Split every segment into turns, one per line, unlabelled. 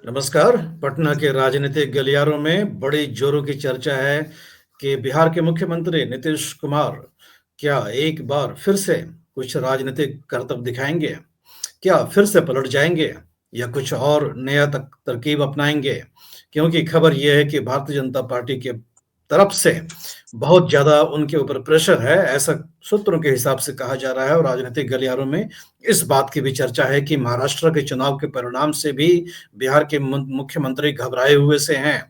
नमस्कार। पटना के राजनीतिक गलियारों में बड़ी जोरों की चर्चा है कि बिहार के मुख्यमंत्री नीतीश कुमार क्या एक बार फिर से कुछ राजनीतिक करतब दिखाएंगे? क्या फिर से पलट जाएंगे या कुछ और नया तरकीब अपनाएंगे? क्योंकि खबर यह है कि भारतीय जनता पार्टी के तरफ से बहुत ज्यादा उनके ऊपर प्रेशर है, ऐसा सूत्रों के हिसाब से कहा जा रहा है। और राजनीतिक गलियारों में इस बात की भी चर्चा है कि महाराष्ट्र के चुनाव के परिणाम से भी बिहार के मुख्यमंत्री घबराए हुए से हैं,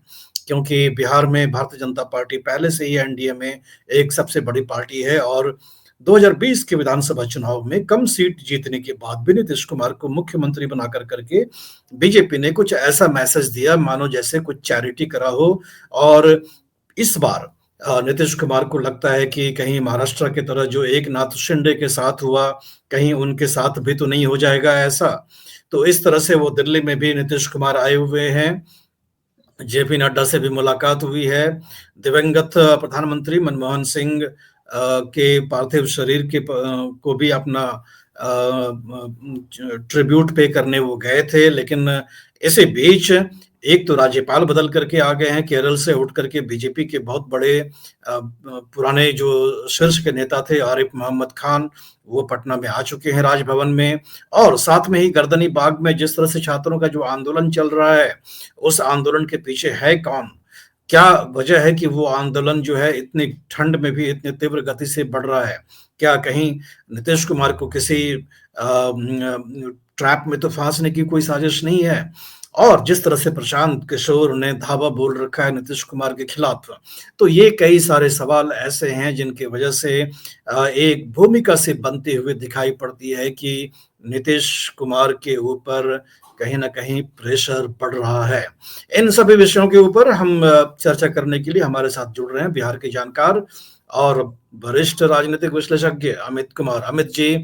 क्योंकि बिहार में भारतीय जनता पार्टी पहले से ही एनडीए में एक सबसे बड़ी पार्टी है और 2020 के विधानसभा चुनाव में कम सीट जीतने के बाद भी नीतीश कुमार को मुख्यमंत्री बनाकर करके बीजेपी ने कुछ ऐसा मैसेज दिया मानो जैसे कुछ चैरिटी करा हो। और इस बार नीतीश कुमार को लगता है कि कहीं महाराष्ट्र की तरह जो एक नाथ शिंदे के साथ हुआ, कहीं उनके साथ भी तो नहीं हो जाएगा ऐसा। तो इस तरह से वो दिल्ली में भी नीतीश कुमार आए हुए हैं। जेपी नड्डा से भी मुलाकात हुई है। दिवंगत प्रधानमंत्री मनमोहन सिंह के पार्थिव शरीर को भी अपना ट्रिब्यूट पे करने वो गए थे। लेकिन इसी बीच एक तो राज्यपाल बदल करके आ गए हैं, केरल से उठ करके बीजेपी के बहुत बड़े पुराने जो शीर्ष के नेता थे आरिफ मोहम्मद खान, वो पटना में आ चुके हैं राजभवन में। और साथ में ही गर्दनी बाग में जिस तरह से छात्रों का जो आंदोलन चल रहा है, उस आंदोलन के पीछे है कौन? क्या वजह है कि वो आंदोलन जो है इतनी ठंड में भी इतनी तीव्र गति से बढ़ रहा है? क्या कहीं नीतीश कुमार को किसी ट्रैप में तो फांसने की कोई साजिश नहीं है? और जिस तरह से प्रशांत किशोर ने धावा बोल रखा है नीतीश कुमार के खिलाफ, तो ये कई सारे सवाल ऐसे हैं जिनकी वजह से एक भूमिका से बनते हुए दिखाई पड़ती है कि नीतीश कुमार के ऊपर कहीं न कहीं प्रेशर पड़ रहा है। इन सभी विषयों के ऊपर हम चर्चा करने के लिए हमारे साथ जुड़ रहे हैं बिहार के जानकार और वरिष्ठ राजनीतिक विश्लेषज्ञ अमित कुमार। अमित जी,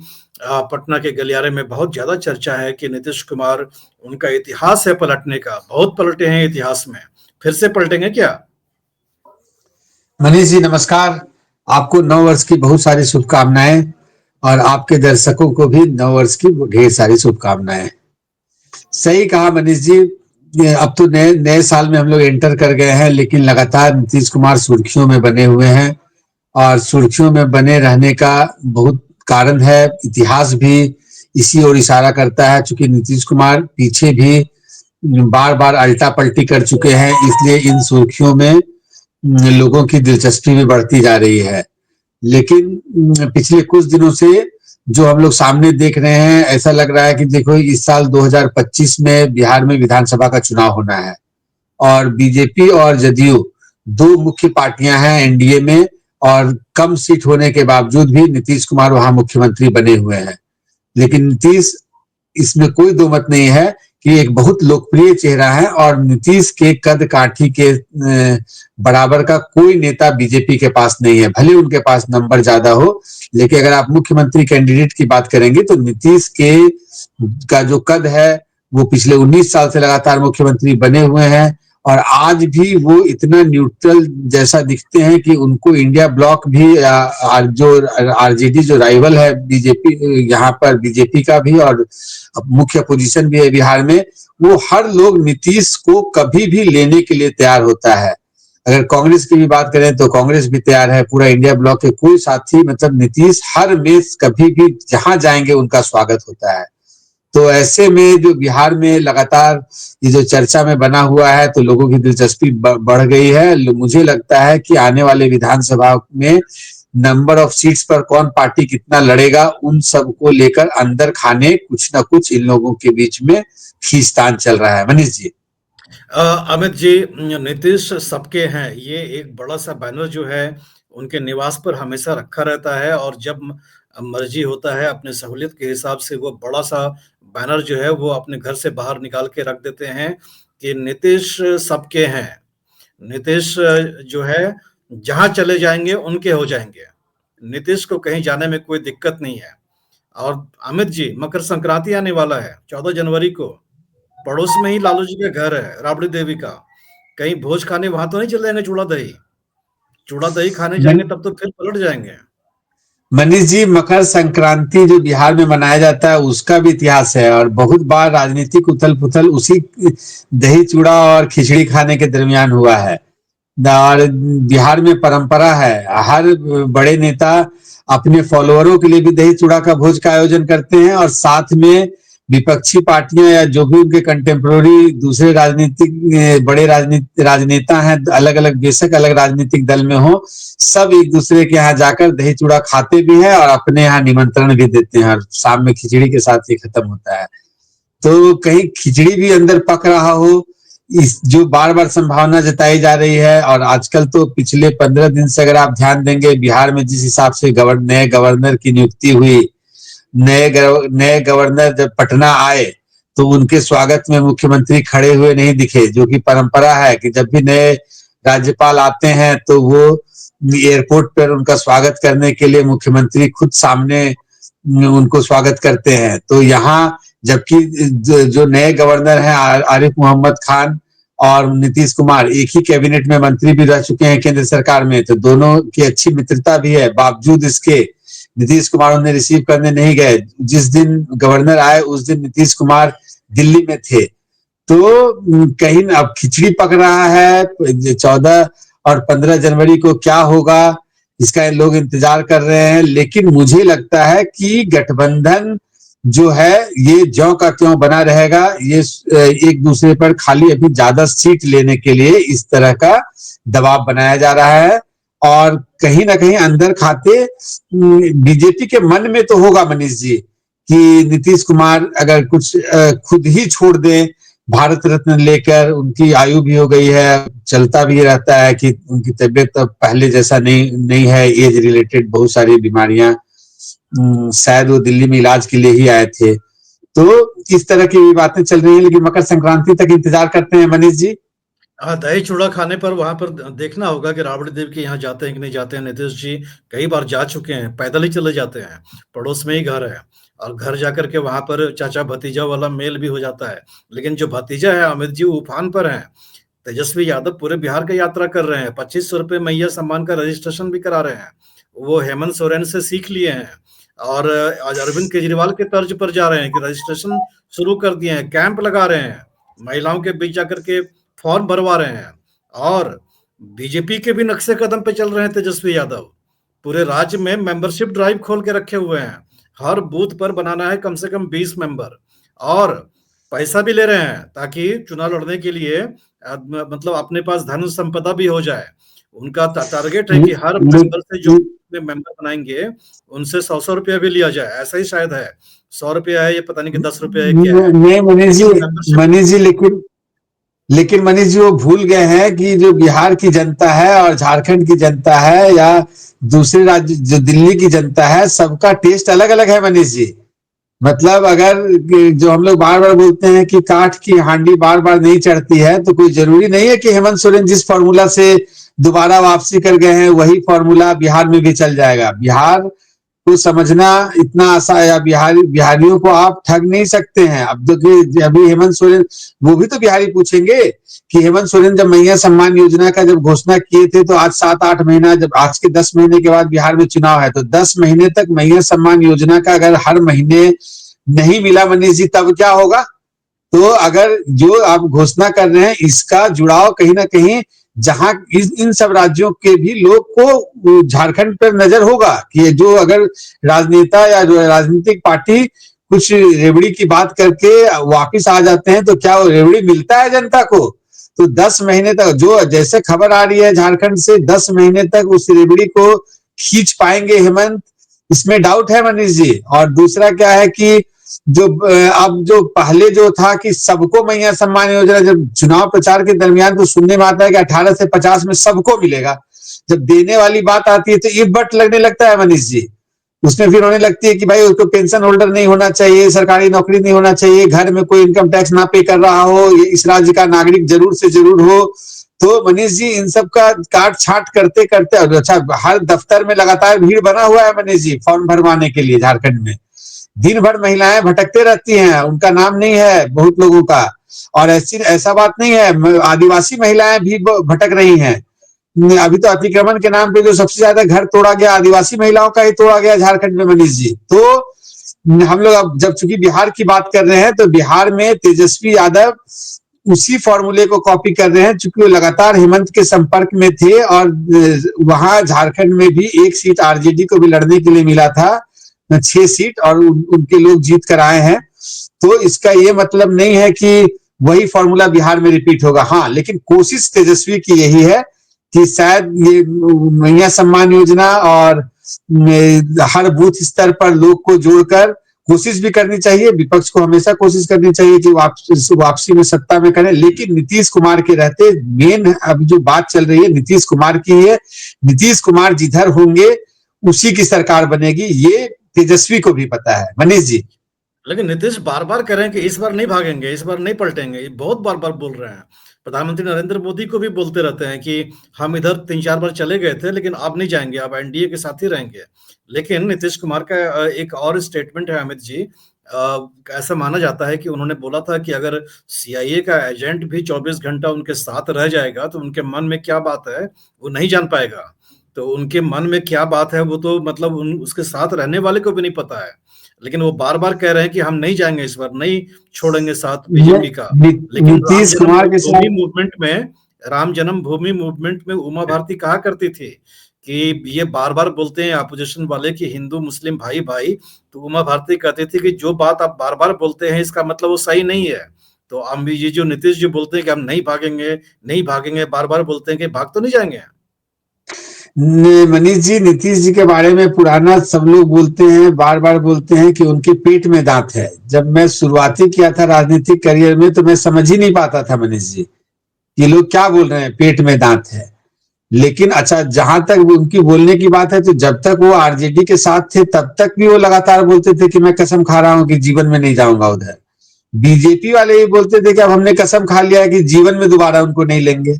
पटना के गलियारे में बहुत ज्यादा चर्चा है कि नीतीश कुमार, उनका इतिहास है पलटने का, बहुत पलटे हैं इतिहास में, फिर से पलटेंगे क्या?
मनीष जी नमस्कार। आपको नव वर्ष की बहुत सारी शुभकामनाएं और आपके दर्शकों को भी नव वर्ष की ढेर सारी शुभकामनाएं। सही कहा मनीष जी। अब तो नए नए साल में हम लोग एंटर कर गए हैं, लेकिन लगातार नीतीश कुमार सुर्खियों में बने हुए हैं और सुर्खियों में बने रहने का बहुत कारण है। इतिहास भी इसी ओर इशारा करता है, चूंकि नीतीश कुमार पीछे भी बार बार अल्टा पलटी कर चुके हैं, इसलिए इन सुर्खियों में लोगों की दिलचस्पी भी बढ़ती जा रही है। लेकिन पिछले कुछ दिनों से जो हम लोग सामने देख रहे हैं, ऐसा लग रहा है कि देखो इस साल 2025 में बिहार में विधानसभा का चुनाव होना है और बीजेपी और जदयू दो मुख्य पार्टियां हैं एनडीए में, और कम सीट होने के बावजूद भी नीतीश कुमार वहां मुख्यमंत्री बने हुए हैं। लेकिन नीतीश, इसमें कोई दो मत नहीं है कि एक बहुत लोकप्रिय चेहरा है और नीतीश के कद काठी के बराबर का कोई नेता बीजेपी के पास नहीं है। भले उनके पास नंबर ज्यादा हो, लेकिन अगर आप मुख्यमंत्री कैंडिडेट की बात करेंगे तो नीतीश के का जो कद है, वो पिछले 19 साल से लगातार मुख्यमंत्री बने हुए हैं और आज भी वो इतना न्यूट्रल जैसा दिखते हैं कि उनको इंडिया ब्लॉक भी जो आरजेडी जो राइवल है बीजेपी, यहाँ पर बीजेपी का भी और मुख्य पोजीशन भी है बिहार में, वो हर लोग नीतीश को कभी भी लेने के लिए तैयार होता है। अगर कांग्रेस की भी बात करें तो कांग्रेस भी तैयार है। पूरा इंडिया ब्लॉक के कोई साथी, मतलब नीतीश हर में कभी भी जहां जाएंगे उनका स्वागत होता है। तो ऐसे में जो बिहार में लगातार ये जो चर्चा में बना हुआ है, तो लोगों की दिलचस्पी बढ़ गई है। मुझे लगता है कि आने वाले विधानसभा में नंबर ऑफ सीट्स पर कौन पार्टी कितना लड़ेगा, उन सब को लेकर अंदर खाने कुछ ना कुछ इन लोगों के बीच में खींचतान चल रहा है। मनीष जी।
अमित जी, नीतीश सबके हैं, ये एक बड़ा सा बैनर जो है उनके निवास पर हमेशा रखा रहता है और जब मर्जी होता है अपने सहूलियत के हिसाब से वो बड़ा सा बैनर जो है वो अपने घर से बाहर निकाल के रख देते हैं कि नीतीश सबके हैं। नीतीश जो है जहां चले जाएंगे उनके हो जाएंगे। नीतीश को कहीं जाने में कोई दिक्कत नहीं है। और अमित जी, मकर संक्रांति आने वाला है 14 जनवरी को। पड़ोस में ही लालू जी का घर है, राबड़ी देवी का। कहीं भोज खाने वहां तो नहीं चले जाएंगे? चूड़ा दही, चूड़ा दही खाने जाएंगे तब तो फिर पलट जाएंगे।
मनीष जी, मकर संक्रांति जो बिहार में मनाया जाता है उसका भी इतिहास है और बहुत बार राजनीतिक उथल पुथल उसी दही चूड़ा और खिचड़ी खाने के दरमियान हुआ है। और बिहार में परंपरा है, हर बड़े नेता अपने फॉलोअरों के लिए भी दही चूड़ा का भोज का आयोजन करते हैं और साथ में विपक्षी पार्टियां या जो भी उनके कंटेम्प्रोरी दूसरे राजनीतिक बड़े राजनेता हैं, अलग अलग बेशक अलग राजनीतिक दल में हो, सब एक दूसरे के यहाँ जाकर दही चूड़ा खाते भी हैं और अपने यहाँ निमंत्रण भी देते हैं और शाम में खिचड़ी के साथ ये खत्म होता है। तो कहीं खिचड़ी भी अंदर पक रहा हो, इस जो बार बार संभावना जताई जा रही है। और आजकल तो पिछले 15 दिन से अगर आप ध्यान देंगे, बिहार में जिस हिसाब से नए गवर्नर की नियुक्ति हुई, नए गवर्नर जब पटना आए तो उनके स्वागत में मुख्यमंत्री खड़े हुए नहीं दिखे, जो कि परंपरा है कि जब भी नए राज्यपाल आते हैं तो वो एयरपोर्ट पर उनका स्वागत करने के लिए मुख्यमंत्री खुद सामने उनको स्वागत करते हैं। तो यहाँ जबकि जो नए गवर्नर हैं आरिफ मोहम्मद खान और नीतीश कुमार एक ही कैबिनेट में मंत्री भी रह चुके हैं केंद्र सरकार में, तो दोनों की अच्छी मित्रता भी है। बावजूद इसके नीतीश कुमार उन्हें रिसीव करने नहीं गए। जिस दिन गवर्नर आए उस दिन नीतीश कुमार दिल्ली में थे। तो कहीं अब खिचड़ी पक रहा है। 14 और 15 जनवरी को क्या होगा इसका लोग इंतजार कर रहे हैं, लेकिन मुझे लगता है कि गठबंधन जो है ये ज्यों का त्यों बना रहेगा। ये एक दूसरे पर खाली अभी ज्यादा सीट लेने के लिए इस तरह का दबाव बनाया जा रहा है और कहीं ना कहीं अंदर खाते बीजेपी के मन में तो होगा मनीष जी कि नीतीश कुमार अगर कुछ खुद ही छोड़ दे भारत रत्न लेकर, उनकी आयु भी हो गई है, चलता भी रहता है कि उनकी तबीयत अब पहले जैसा नहीं है, एज रिलेटेड बहुत सारी बीमारियां, शायद वो दिल्ली में इलाज के लिए ही आए थे। तो इस तरह की बातें चल रही है, लेकिन मकर संक्रांति तक इंतजार करते हैं मनीष जी।
हाँ, दही चूड़ा खाने पर वहां पर देखना होगा कि राबड़ी देव के यहाँ जाते हैं कि नहीं जाते हैं। नीतीश जी कई बार जा चुके हैं, पैदल ही चले जाते हैं, पड़ोस में ही घर है और घर जाकर के वहां पर चाचा भतीजा वाला मेल भी हो जाता है। लेकिन जो भतीजा है अमित जी उफान पर हैं। तेजस्वी यादव पूरे बिहार का यात्रा कर रहे हैं, 2500 रुपये मैया सम्मान का रजिस्ट्रेशन भी करा रहे हैं। वो हेमंत सोरेन से सीख लिए हैं और आज अरविंद केजरीवाल के तर्ज पर जा रहे हैं कि रजिस्ट्रेशन शुरू कर दिए हैं, कैंप लगा रहे हैं, महिलाओं के बीच जाकर के फॉर्म भरवा रहे हैं और बीजेपी के भी नक्शे कदम पे चल रहे हैं। तेजस्वी यादव पूरे राज्य में मेंबरशिप ड्राइव खोल के रखे हुए हैं। हर बूथ पर बनाना है कम से कम 20 मेंबर और पैसा भी ले रहे हैं ताकि चुनाव लड़ने के लिए मतलब अपने पास धन संपदा भी हो जाए। उनका टारगेट है कि हर मेंबर से जो मेंबर बनाएंगे उनसे 100 रुपया भी लिया जाए। ऐसा ही शायद है, 100 रुपया है, ये पता नहीं कि 10 रुपया है क्या है।
नहीं मनीष जी लेकिन मनीष जी वो भूल गए हैं कि जो बिहार की जनता है और झारखंड की जनता है या दूसरे राज्य जो दिल्ली की जनता है, सबका टेस्ट अलग अलग है मनीष जी। मतलब अगर जो हम लोग बार बार बोलते हैं कि काठ की हांडी बार बार नहीं चढ़ती है, तो कोई जरूरी नहीं है कि हेमंत सोरेन जिस फॉर्मूला से दोबारा वापसी कर गए हैं वही फॉर्मूला बिहार में भी चल जाएगा। बिहार को समझना इतना आसान है, बिहारियों को आप ठग नहीं सकते हैं। अब देखिए अभी हेमंत सोरेन, वो भी तो बिहारी पूछेंगे कि हेमंत सोरेन जब मैया सम्मान योजना का जब घोषणा किए थे तो आज 7-8 महीना, जब आज के 10 महीने के बाद बिहार में चुनाव है, तो 10 महीने तक मैया सम्मान योजना का अगर हर महीने नहीं मिला मनीष जी तब क्या होगा? तो अगर जो आप घोषणा कर रहे हैं इसका जुड़ाव कहीं ना कहीं जहां इन सब राज्यों के भी लोग को झारखंड पर नजर होगा कि जो अगर राजनेता या जो राजनीतिक पार्टी कुछ रेवड़ी की बात करके वापिस आ जाते हैं तो क्या वो रेवड़ी मिलता है जनता को? तो 10 महीने तक जो जैसे खबर आ रही है झारखंड से, 10 महीने तक उस रेवड़ी को खींच पाएंगे हेमंत, इसमें डाउट है मनीष जी। और दूसरा क्या है कि जो अब जो पहले जो था कि सबको मैया सम्मान योजना, जब चुनाव प्रचार के दरमियान तो सुनने में आता है कि 18 से 50 में सबको मिलेगा, जब देने वाली बात आती है तो इफ बट लगने लगता है मनीष जी। उसमें फिर होने लगती है कि भाई उसको पेंशन होल्डर नहीं होना चाहिए, सरकारी नौकरी नहीं होना चाहिए, घर में कोई इनकम टैक्स ना पे कर रहा हो, इस राज्य का नागरिक जरूर से जरूर हो। तो मनीष जी इन सब का काट छाट करते करते, अच्छा हर दफ्तर में लगातार भीड़ बना हुआ है मनीष जी फॉर्म भरवाने के लिए। झारखंड में दिन भर महिलाएं भटकते रहती हैं, उनका नाम नहीं है बहुत लोगों का। और ऐसा बात नहीं है, आदिवासी महिलाएं भी भटक रही हैं। अभी तो अतिक्रमण के नाम पे जो सबसे ज्यादा घर तोड़ा गया आदिवासी महिलाओं का ही तोड़ा गया झारखंड में मनीष जी। तो हम लोग अब जब चूंकि बिहार की बात कर रहे हैं तो बिहार में तेजस्वी यादव उसी फॉर्मूले को कॉपी कर रहे हैं, चूंकि वो लगातार हेमंत के संपर्क में थे और वहां झारखंड में भी एक सीट आरजेडी को भी लड़ने के लिए मिला था, 6 सीट, और उनके लोग जीत कर आए हैं। तो इसका ये मतलब नहीं है कि वही फॉर्मूला बिहार में रिपीट होगा। हाँ, लेकिन कोशिश तेजस्वी की यही है कि शायद ये मैया सम्मान योजना और हर बूथ स्तर पर लोग को जोड़कर कोशिश भी करनी चाहिए। विपक्ष को हमेशा कोशिश करनी चाहिए कि वापसी में सत्ता में करें, लेकिन नीतीश कुमार के रहते मेन अब जो बात चल रही है नीतीश कुमार की है। नीतीश कुमार जिधर होंगे उसी की सरकार बनेगी, ये तेजस्वी को भी पता है मनीष जी।
लेकिन नीतीश बार बार कह रहे हैं कि इस बार नहीं भागेंगे, इस बार नहीं पलटेंगे, ये बहुत बार बार बोल रहे हैं। प्रधानमंत्री नरेंद्र मोदी को भी बोलते रहते हैं कि हम इधर 3-4 बार चले गए थे लेकिन अब नहीं जाएंगे, अब एनडीए के साथ ही रहेंगे। लेकिन नीतीश कुमार का एक और स्टेटमेंट है अमित जी, ऐसा माना जाता है कि उन्होंने बोला था कि अगर सीआईए का एजेंट भी 24 घंटा उनके साथ रह जाएगा तो उनके मन में क्या बात है वो नहीं जान पाएगा। तो उनके मन में क्या बात है वो तो मतलब उसके साथ रहने वाले को भी नहीं पता है। लेकिन वो बार-बार कह रहे हैं कि हम नहीं जाएंगे, इस बार नहीं छोड़ेंगे साथ बीजेपी का। लेकिन
नीतीश कुमार के साथ
राम जन्मभूमि मूवमेंट में उमा भारती कहा करती थी कि ये बार-बार बोलते हैं अपोजिशन वाले कि हिंदू मुस्लिम भाई भाई, तो उमा भारती कहती थी कि जो बात आप बार-बार बोलते हैं इसका मतलब वो सही नहीं है। तो अब ये जो नीतीश जी बोलते हैं कि हम नहीं भागेंगे, नहीं भागेंगे, बार-बार बोलते हैं कि भाग तो नहीं जाएंगे।
मनीष जी, नीतीश जी के बारे में पुराना सब लोग बोलते हैं, बार बार बोलते हैं कि उनके पेट में दांत है। जब मैं शुरुआती किया था राजनीतिक करियर में तो मैं समझ ही नहीं पाता था मनीष जी, ये लोग क्या बोल रहे हैं पेट में दांत है। लेकिन अच्छा, जहां तक उनकी बोलने की बात है तो जब तक वो आरजेडी के साथ थे तब तक भी वो लगातार बोलते थे कि मैं कसम खा रहा हूं कि जीवन में नहीं जाऊंगा उधर। बीजेपी वाले ये बोलते थे कि अब हमने कसम खा लिया है कि जीवन में दोबारा उनको नहीं लेंगे।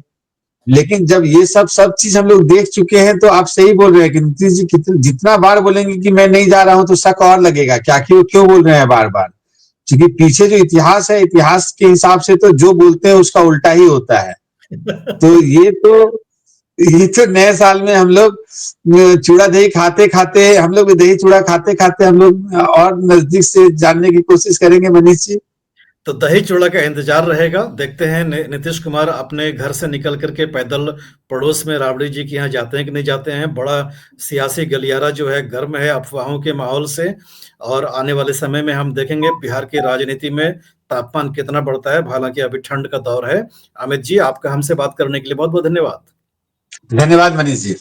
लेकिन जब ये सब चीज हम लोग देख चुके हैं तो आप सही बोल रहे हैं कि नीतीश जी जितना बार बोलेंगे कि मैं नहीं जा रहा हूं तो शक और लगेगा क्या कि वो क्यों बोल रहे हैं बार बार। क्योंकि पीछे जो इतिहास है, इतिहास के हिसाब से तो जो बोलते हैं उसका उल्टा ही होता है। तो ये तो नए साल में हम लोग चूड़ा दही खाते खाते, हम लोग दही चूड़ा खाते खाते हम लोग और नजदीक से जानने की कोशिश करेंगे मनीष जी।
तो दही चूड़ा का इंतजार रहेगा। देखते हैं नीतीश कुमार अपने घर से निकल करके पैदल पड़ोस में राबड़ी जी के यहाँ जाते हैं कि नहीं जाते हैं। बड़ा सियासी गलियारा जो है गर्म है अफवाहों के माहौल से, और आने वाले समय में हम देखेंगे बिहार की राजनीति में तापमान कितना बढ़ता है। हालांकि अभी ठंड का दौर है। अमित जी, आपका हमसे बात करने के लिए बहुत बहुत धन्यवाद।
धन्यवाद मनीष जी।